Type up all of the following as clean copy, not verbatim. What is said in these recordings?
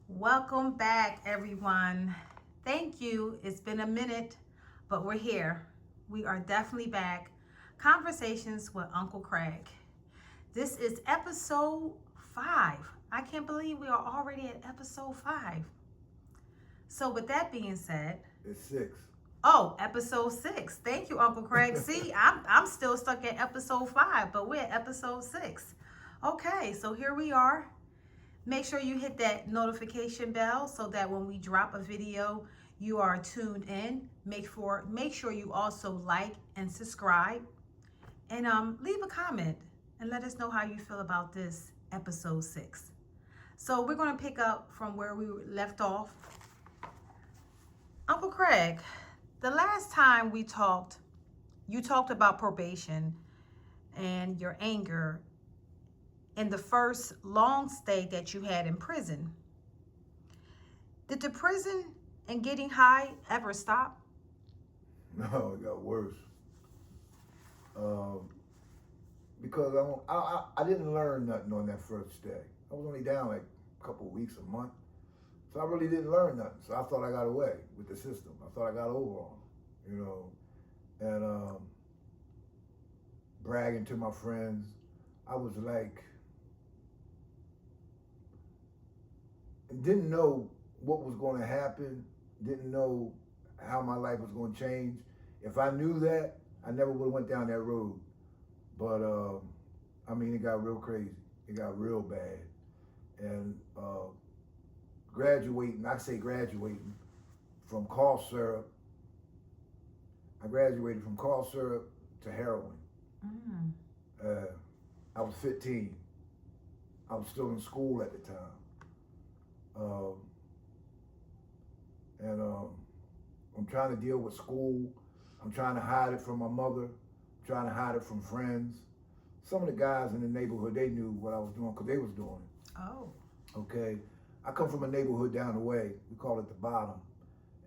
Welcome back, everyone. Thank you. It's been a minute, but we're here. We are definitely back. Conversations with Uncle Craig. This is episode 5. I can't believe we are already at episode 5. So, with that being said, It's six. oh, episode 6. Thank you, Uncle Craig. See, I'm still stuck at episode 5, but we're at episode 6. Okay, so here we are. Make sure you hit that notification bell so that when we drop a video, you are tuned in. Make sure you also like and subscribe, and leave a comment and let us know how you feel about this episode 6. So we're going to pick up from where we left off. Uncle Craig, the last time we talked, you talked about probation and your anger in the first long stay that you had in prison. Did the prison and getting high ever stop? No, it got worse. Um, because I didn't learn nothing on that first day. I was only down like a couple of weeks, a month. So I really didn't learn nothing. So I thought I got away with the system. I thought I got over on them, And bragging to my friends, I was like, didn't know what was going to happen, didn't know how my life was going to change. If I knew that, I never would have went down that road. But it got real crazy. It got real bad. And graduating from cough syrup, I graduated from cough syrup to heroin. I was 15. I was still in school at the time. I'm trying to deal with school. I'm trying to hide it from my mother. I'm trying to hide it from friends. Some of the guys in the neighborhood, they knew what I was doing because they was doing it. Oh. Okay. I come from a neighborhood down the way. We call it the Bottom.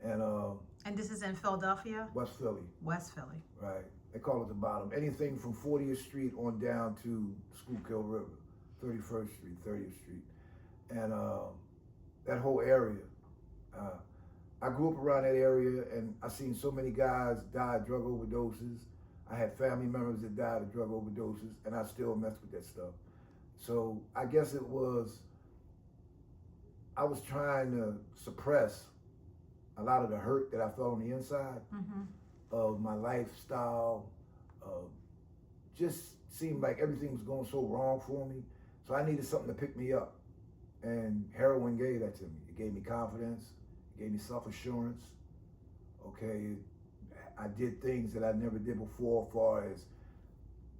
And this is in Philadelphia? West Philly. West Philly. Right. They call it the Bottom. Anything from 40th Street on down to Schuylkill River, 31st Street, 30th Street. And that whole area. I grew up around that area, and I seen so many guys die of drug overdoses. I had family members that died of drug overdoses, and I still mess with that stuff. So I guess I was trying to suppress a lot of the hurt that I felt on the inside of my lifestyle. Just seemed like everything was going so wrong for me. So I needed something to pick me up. And heroin gave that to me. It gave me confidence. It gave me self-assurance. Okay, I did things that I never did before, as far as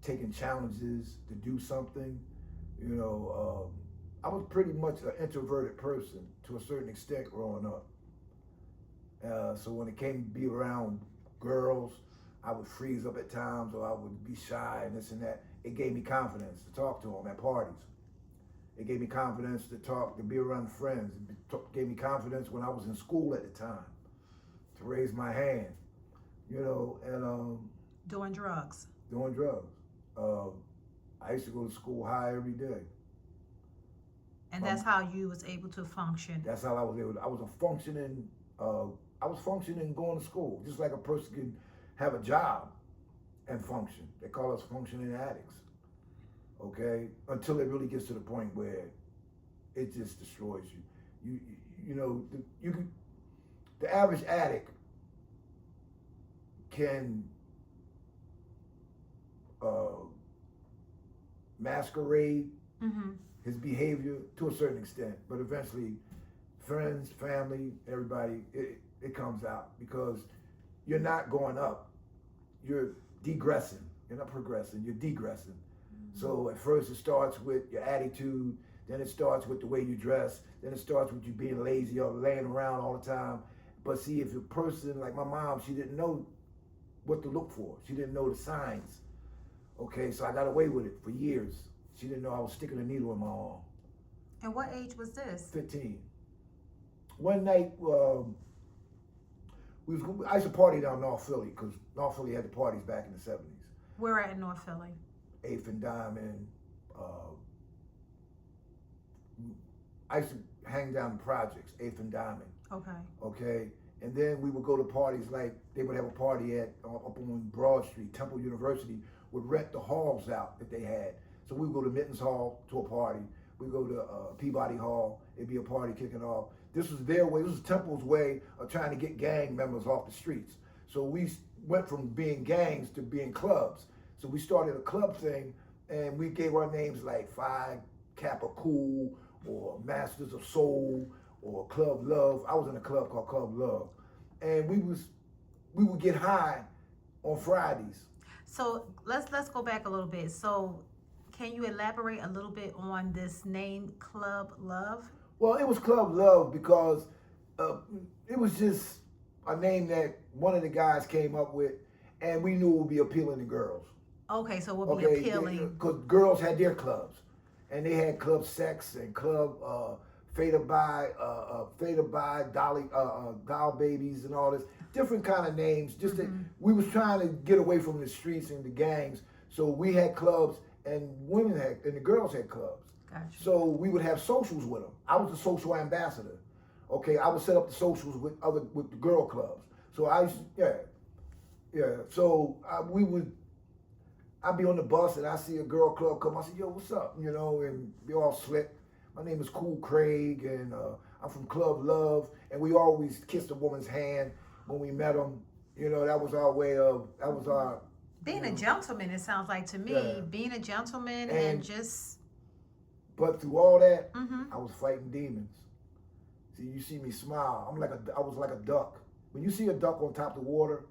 taking challenges to do something. I was pretty much an introverted person to a certain extent growing up. So when it came to be around girls, I would freeze up at times, or I would be shy and this and that. It gave me confidence to talk to them at parties. It gave me confidence to be around friends. It gave me confidence when I was in school at the time to raise my hand, and Doing drugs. doing drugs. I used to go to school high every day. And that's how you was able to function. That's how I was able to, I was functioning going to school, just like a person can have a job and function. They call us functioning addicts. Okay, until it really gets to the point where it just destroys you. The average addict can masquerade his behavior to a certain extent, but eventually, friends, family, everybody, it comes out, because you're not going up, you're degressing. You're not progressing, you're degressing. So at first it starts with your attitude, then it starts with the way you dress, then it starts with you being lazy or laying around all the time. But see, if a person, like my mom, she didn't know what to look for. She didn't know the signs. Okay, so I got away with it for years. She didn't know I was sticking a needle in my arm. And what age was this? 15. One night, I used to party down North Philly, because North Philly had the parties back in the 70s. Where at in North Philly? 8th and Diamond. I used to hang down the projects, 8th and Diamond. Okay. Okay, and then we would go to parties like they would have a party at up on Broad Street. Temple University would rent the halls out that they had. So we would go to Mittens Hall to a party. We go to Peabody Hall. It'd be a party kicking off. This was their way. This was Temple's way of trying to get gang members off the streets. So we went from being gangs to being clubs. So we started a club thing, and we gave our names like Phi Kappa Cool or Masters of Soul or Club Love. I was in a club called Club Love, and we would get high on Fridays. So let's go back a little bit. So can you elaborate a little bit on this name, Club Love? Well, it was Club Love because it was just a name that one of the guys came up with, and we knew it would be appealing to girls. Okay, so it would be appealing. Because girls had their clubs, and they had Club Sex and Club Fada by Dolly, Doll Babies and all this. Different kind of names. Just that we was trying to get away from the streets and the gangs. So we had clubs, and the girls had clubs. Gotcha. So we would have socials with them. I was the social ambassador. Okay, I would set up the socials with the girl clubs. So So I'd be on the bus and I see a girl club come. I say, yo, what's up? You know, and they all slick. My name is Cool Craig, and I'm from Club Love. And we always kissed a woman's hand when we met them. You know, that was our way of, that was our... Being a gentleman, it sounds like to me. Yeah. Being a gentleman and just... But through all that, I was fighting demons. See, you see me smile. I was like a duck. When you see a duck on top of the water,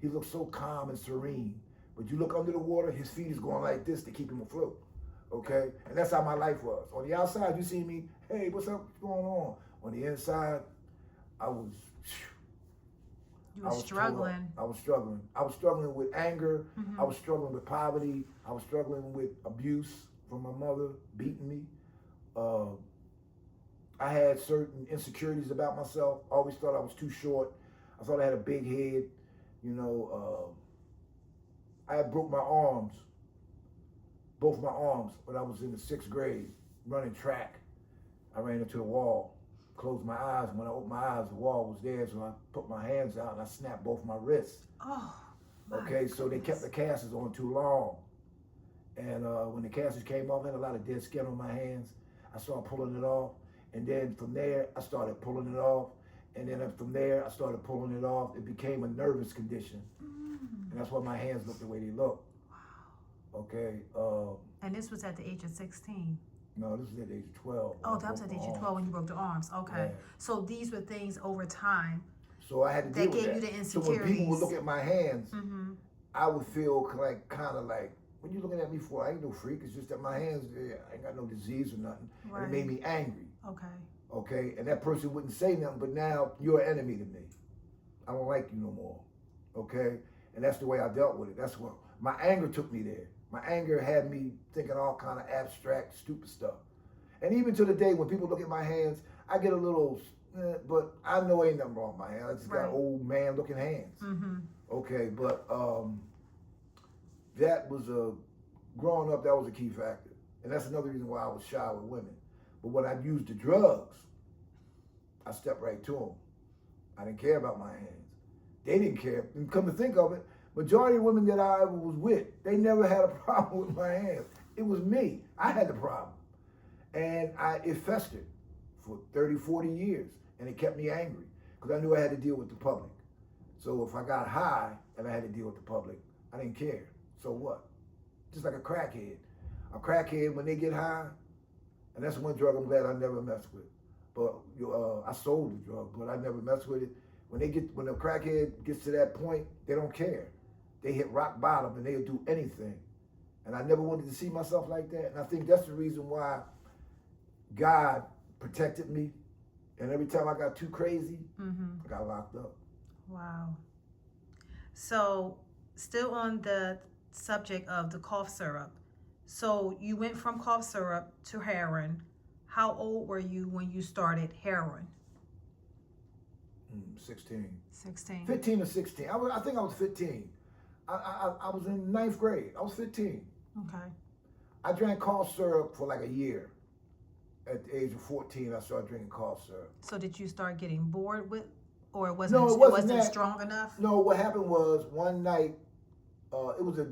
he looks so calm and serene. But you look under the water, his feet is going like this to keep him afloat. Okay? And that's how my life was. On the outside, you see me, hey, what's up? What's going on? On the inside, I was struggling. I was struggling. I was struggling with anger. I was struggling with poverty. I was struggling with abuse from my mother, beating me. I had certain insecurities about myself. I always thought I was too short. I thought I had a big head. You know, I had broke my arms, both my arms, when I was in the 6th grade, running track. I ran into the wall, closed my eyes, and when I opened my eyes, the wall was there, so I put my hands out and I snapped both my wrists. Oh, okay, so they kept the casters on too long. And when the casters came off, I had a lot of dead skin on my hands. I started pulling it off. And then from there, I started pulling it off. And then from there, I started pulling it off. It became a nervous condition. And that's why my hands look the way they look. Wow. Okay. And this was at the age of 16? No, this was at the age of 12. Oh, that was at the age of 12 when you broke the arms. Okay. Yeah. So these were things over time. So I had to deal with that. That gave you the insecurities. So when people would look at my hands, I would feel like, kind of like, what you looking at me for? I ain't no freak. It's just that my hands, I ain't got no disease or nothing. Right. And it made me angry. Okay. Okay, and that person wouldn't say nothing, but now you're an enemy to me. I don't like you no more. Okay? And that's the way I dealt with it. That's what my anger took me there. My anger had me thinking all kind of abstract, stupid stuff. And even to the day when people look at my hands, I get a little, but I know ain't nothing wrong with my hands. I just got old man looking hands. Okay, but that was growing up, that was a key factor. And that's another reason why I was shy with women. But when I used the drugs, I stepped right to them. I didn't care about my hands. They didn't care. And come to think of it, majority of women that I ever was with, they never had a problem with my hands. It was me. I had the problem. And it festered for 30, 40 years. And it kept me angry because I knew I had to deal with the public. So if I got high and I had to deal with the public, I didn't care. So what? Just like a crackhead. A crackhead, when they get high, and that's one drug I'm glad I never messed with. But I sold the drug, but I never messed with it. When a crackhead gets to that point, they don't care. They hit rock bottom and they'll do anything. And I never wanted to see myself like that. And I think that's the reason why God protected me. And every time I got too crazy, I got locked up. Wow. So still on the subject of the cough syrup. So you went from cough syrup to heroin. How old were you when you started heroin? 16. 16. 15 or 16. I think I was 15. I was in 9th grade. I was 15. Okay. I drank cough syrup for like a year. at the age of 14, I started drinking cough syrup. So did you start getting bored with, or it No, it it wasn't wasn't that. strong enough? No, what happened was one night, it was a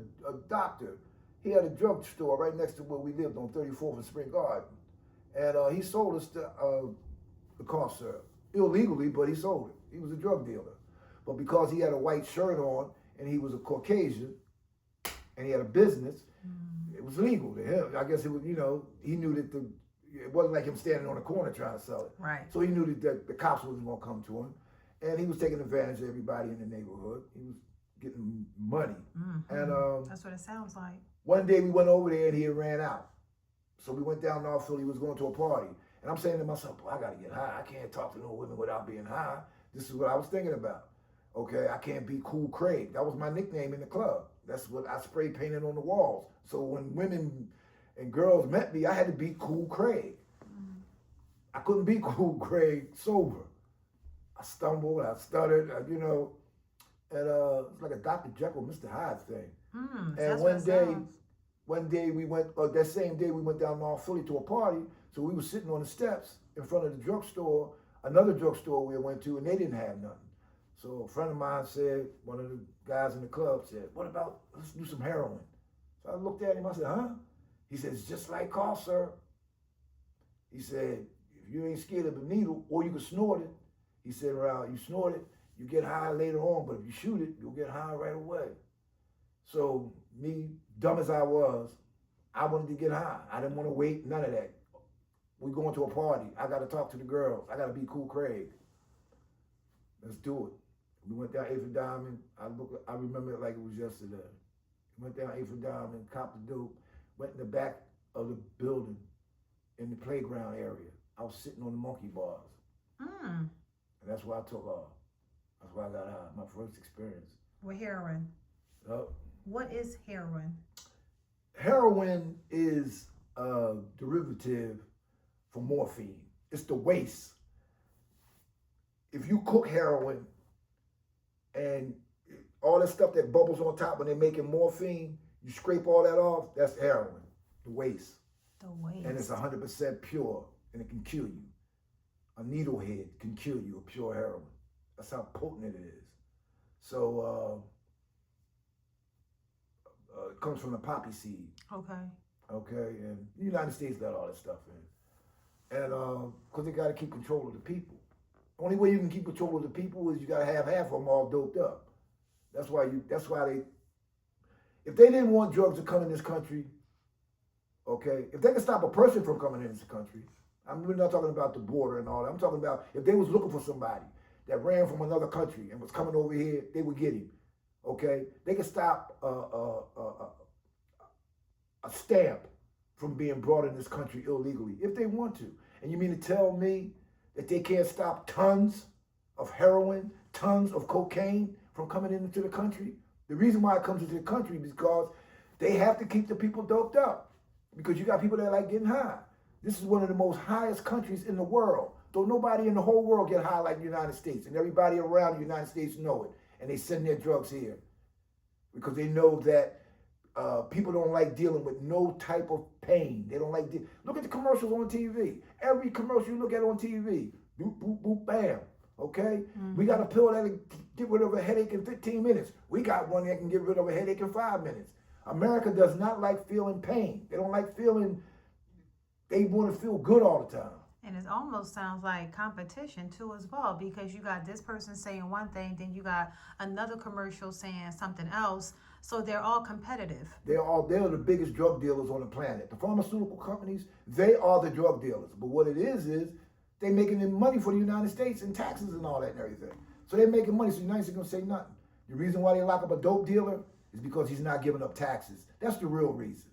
doctor. He had a drugstore right next to where we lived on 34th and Spring Garden. And he sold us the cough syrup. Illegally, but he sold it. He was a drug dealer. But because he had a white shirt on and he was a Caucasian and he had a business, it was legal to him. I guess it was, you know, he knew that it wasn't like him standing on the corner trying to sell it. Right. So he knew that the cops wasn't going to come to him. And he was taking advantage of everybody in the neighborhood. He was getting money. And that's what it sounds like. one day we went over there and he had ran out. So we went down North Philly. He was going to a party. And I'm saying to myself, boy, I got to get high. I can't talk to no women without being high. This is what I was thinking about. Okay, I can't be Cool Craig. That was my nickname in the club. That's what I spray painted on the walls. So when women and girls met me, I had to be Cool Craig. I couldn't be Cool Craig sober. I stumbled, I stuttered, you know, and it's like a Dr. Jekyll, Mr. Hyde thing. And one day we went, that same day we went down North Philly to a party. So we were sitting on the steps in front of the drugstore, another drugstore we went to, and they didn't have nothing. So a friend of mine said, one of the guys in the club said, what about, let's do some heroin. So I looked at him, I said, huh? He said, it's just like cough syrup. He said, if you ain't scared of the needle, or you can snort it. He said, well, you snort it, you get high later on, but if you shoot it, you'll get high right away. So me, dumb as I was, I wanted to get high. I didn't want to wait, none of that. We going to a party. I got to talk to the girls. I got to be Cool Craig. Let's do it. We went down 8th and Diamond. I remember it like it was yesterday. We went down 8th and Diamond, copped the dope, went in the back of the building in the playground area. I was sitting on the monkey bars. And that's where I took off. That's where I got high, my first experience. With heroin. Yep. What is heroin? Heroin is a derivative for morphine. It's the waste. If you cook heroin and all that stuff that bubbles on top when they're making morphine, you scrape all that off, that's heroin, the waste. The waste. And it's 100% pure, and it can kill you. A needlehead can kill you, a pure heroin. That's how potent it is. So it comes from the poppy seed. Okay. Okay, and the United States got all that stuff in. And because they got to keep control of the people. The only way you can keep control of the people is you got to have half of them all doped up. That's why if they didn't want drugs to come in this country, okay, if they could stop a person from coming in this country, we're not talking about the border and all that. I'm talking about if they was looking for somebody that ran from another country and was coming over here, they would get him. Okay, they could stop a stamp from being brought in this country illegally if they want to. And you mean to tell me that they can't stop tons of heroin, tons of cocaine from coming into the country? The reason why it comes into the country is because they have to keep the people doped up, because you got people that like getting high. This is one of the most highest countries in the world. Don't nobody in the whole world get high like the United States, and everybody around the United States know it, and they send their drugs here because they know that people don't like dealing with no type of pain. They don't like look at the commercials on TV. Every commercial you look at on TV, boop, boop, boop, bam. Okay? We got a pill that can get rid of a headache in 15 minutes. We got one that can get rid of a headache in 5 minutes. America does not like feeling pain. They don't like feeling, they want to feel good all the time. And it almost sounds like competition too as well, because you got this person saying one thing, then you got another commercial saying something else. So they're all competitive. They're the biggest drug dealers on the planet. The pharmaceutical companies, they are the drug dealers. But what it is they making them money for the United States and taxes and all that and everything. So they're making money, so the United States gonna say nothing. The reason why they lock up a dope dealer is because he's not giving up taxes. That's the real reason.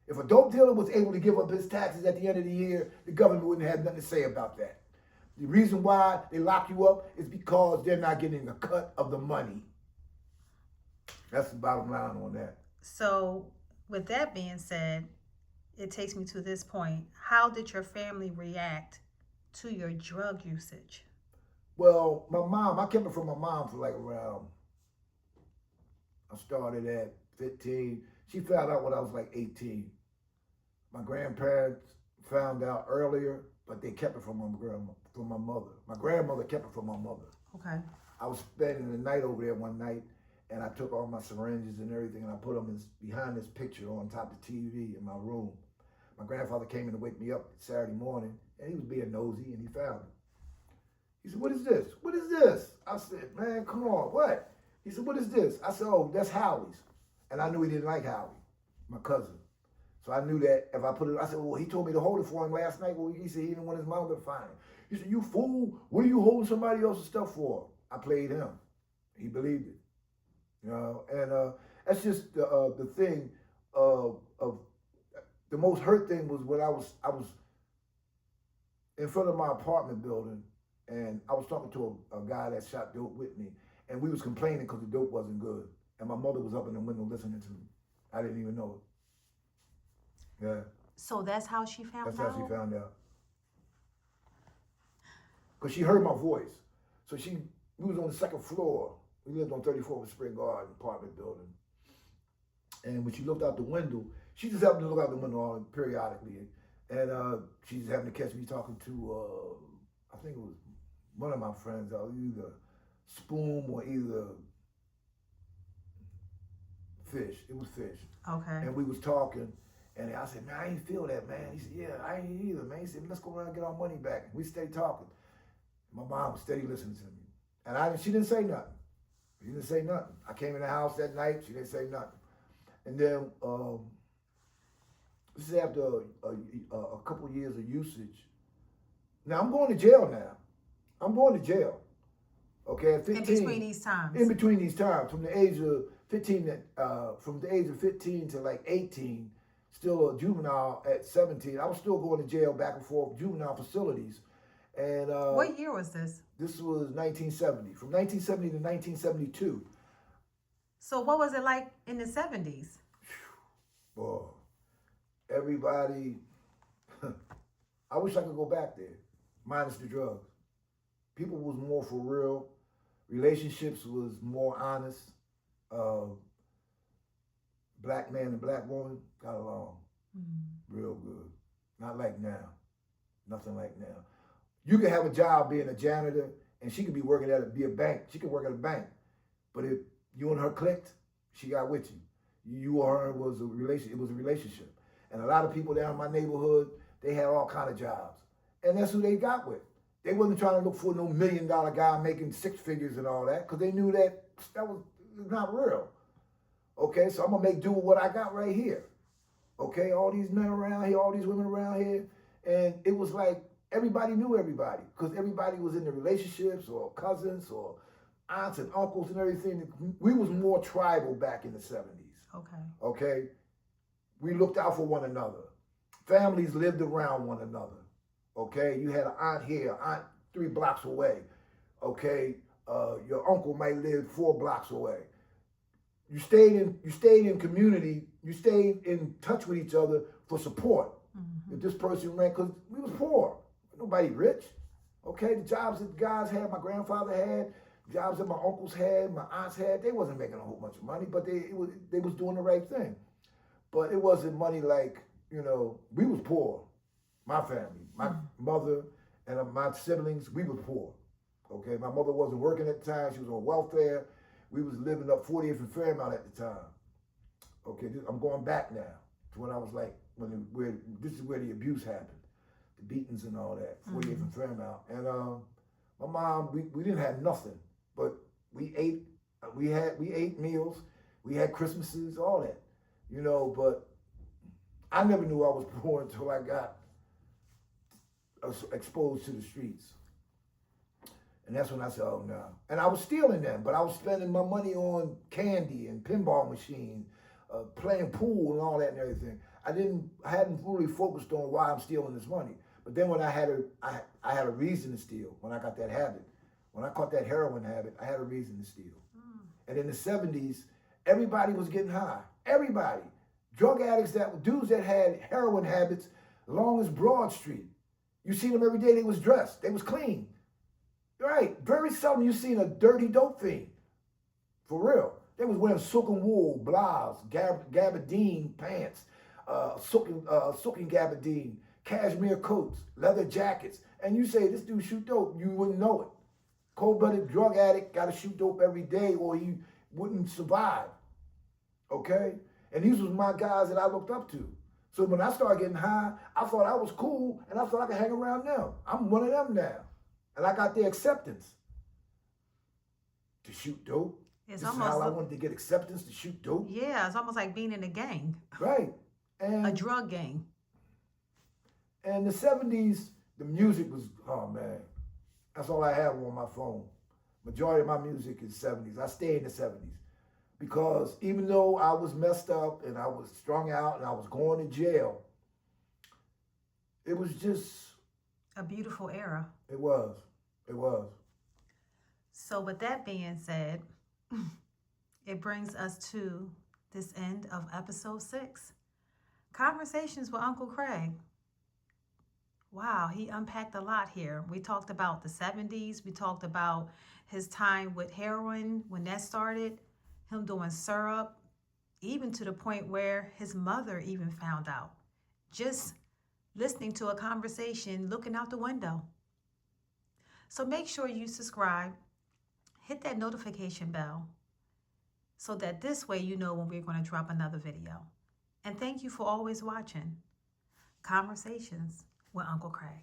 If a dope dealer was able to give up his taxes at the end of the year, the government wouldn't have nothing to say about that. The reason why they lock you up is because they're not getting a cut of the money. That's the bottom line on that. So with that being said, it takes me to this point. How did your family react to your drug usage? Well, my mom, I kept it from my mom for like around, I started at 15. She found out when I was like 18. My grandparents found out earlier, but they kept it from my mother. My grandmother kept it from my mother. Okay. I was spending the night over there one night, and I took all my syringes and everything, and I put them behind this picture on top of the TV in my room. My grandfather came in to wake me up Saturday morning, and he was being nosy, and he found it. He said, "What is this? What is this?" I said, "Man, come on, what?" He said, "What is this?" I said, "Oh, that's Howie's." And I knew he didn't like Howie, my cousin. So I knew that if I put it, I said, "Well, he told me to hold it for him last night." Well, he said he didn't want his mother to find it. He said, "You fool, what are you holding somebody else's stuff for?" I played him. He believed it. You know, and that's just the thing of the most hurt thing was when I was in front of my apartment building, and I was talking to a guy that shot dope with me, and we was complaining because the dope wasn't good, and my mother was up in the window listening to me. I didn't even know it. Yeah. So that's how she found out? That's how she found out. Because she heard my voice. So we was on the second floor. We lived on 34th with Spring Garden apartment building. And when she looked out the window, she just happened to look out the window periodically. And she's having to catch me talking to, I think it was one of my friends, either Spoon or either Fish. It was Fish. Okay. And we was talking, and I said, "Man, I ain't feel that, man." He said, "Yeah, I ain't either, man." He said, "Let's go around and get our money back." And we stayed talking. My mom was steady listening to me. And she didn't say nothing. She didn't say nothing. I came in the house that night, she didn't say nothing. And then, this is after a couple of years of usage. Now, I'm going to jail now. I'm going to jail. Okay, at 15. In between these times. In between these times, from the age of 15 to like 18, still a juvenile at 17. I was still going to jail back and forth, juvenile facilities. And what year was this? This was 1970, from 1970 to 1972. So what was it like in the 70s? Boy, everybody, I wish I could go back there, minus the drugs. People was more for real. Relationships was more honest. Black man and black woman got along real good. Not like now. Nothing like now. You could have a job being a janitor, and she could be working be a bank. She could work at a bank. But if you and her clicked, she got with you. You or her was a relation. It was a relationship. And a lot of people down in my neighborhood, they had all kind of jobs. And that's who they got with. They wasn't trying to look for no $1 million guy making six figures and all that, because they knew that was not real. Okay, so I'm going to make do with what I got right here. Okay, all these men around here, all these women around here. And it was like everybody knew everybody, because everybody was in the relationships or cousins or aunts and uncles and everything. We was more tribal back in the 70s. Okay. Okay? We looked out for one another. Families lived around one another. Okay? You had an aunt here, aunt 3 blocks away. Okay? Your uncle might live 4 blocks away. You stayed in community. You stayed in touch with each other for support. Mm-hmm. If this person ran, because we was poor, nobody rich. Okay, the jobs that guys had, my grandfather had, jobs that my uncles had, my aunts had, they wasn't making a whole bunch of money, but they was doing the right thing. But it wasn't money like, we was poor. My family, my mother and my siblings, we was poor. Okay, my mother wasn't working at the time. She was on welfare. We was living up 40th and Fairmount at the time. Okay, I'm going back now to when I was like, this is where the abuse happened, the beatings and all that, 40th and Fairmount. And my mom, we didn't have nothing, but we ate meals, we had Christmases, all that, but I never knew I was poor until I got exposed to the streets. And that's when I said, oh no. And I was stealing them, but I was spending my money on candy and pinball machines, playing pool and all that and everything. I hadn't really focused on why I'm stealing this money. But then when I had a reason to steal, when I got that habit, when I caught that heroin habit, I had a reason to steal. And in the 70s, everybody was getting high. Everybody. Drug addicts, dudes that had heroin habits, long as Broad Street. You see them every day, they was dressed, they was clean. Right, very seldom you seen a dirty dope fiend. For real. They was wearing silken wool, blouse, gabardine pants, silken gabardine, cashmere coats, leather jackets, and you say this dude shoot dope, you wouldn't know it. Cold-blooded drug addict got to shoot dope every day or he wouldn't survive, okay? And these was my guys that I looked up to. So when I started getting high, I thought I was cool and I thought I could hang around them. I'm one of them now. And I got the acceptance to shoot dope. It's this is almost how I wanted to get acceptance to shoot dope. Yeah, it's almost like being in a gang. Right. And a drug gang. And the 70s, the music was, oh man, that's all I have on my phone. Majority of my music is 70s. I stay in the 70s. Because even though I was messed up and I was strung out and I was going to jail, it was just a beautiful era. It was. It was. So with that being said, it brings us to this end of episode 6. Conversations with Uncle Craig. Wow, he unpacked a lot here. We talked about the 70s. We talked about his time with heroin, when that started, him doing syrup, even to the point where his mother even found out. Just listening to a conversation, looking out the window. So make sure you subscribe, hit that notification bell, so that this way you know when we're going to drop another video. And thank you for always watching Conversations with Uncle Craig.